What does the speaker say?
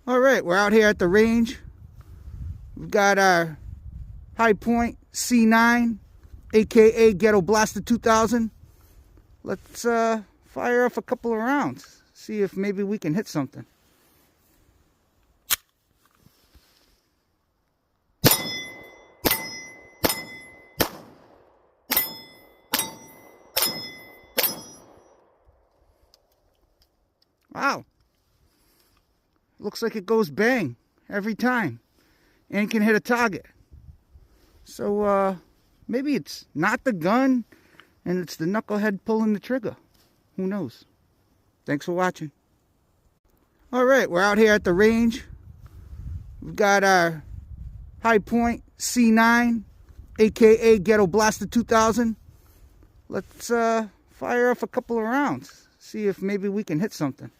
All right, we're out here at the range. We've got our HIPOINT C9, aka Ghetto Blaster 2000. Let's fire off a couple of rounds. See if maybe we can hit something. Wow. Looks like it goes bang every time and can hit a target. So maybe it's not the gun and it's the knucklehead pulling the trigger. Who knows? Thanks for watching. All right, we're out here at the range. We've got our HIPOINT C9, aka Ghetto Blaster 2000. Let's fire off a couple of rounds. See if maybe we can hit something.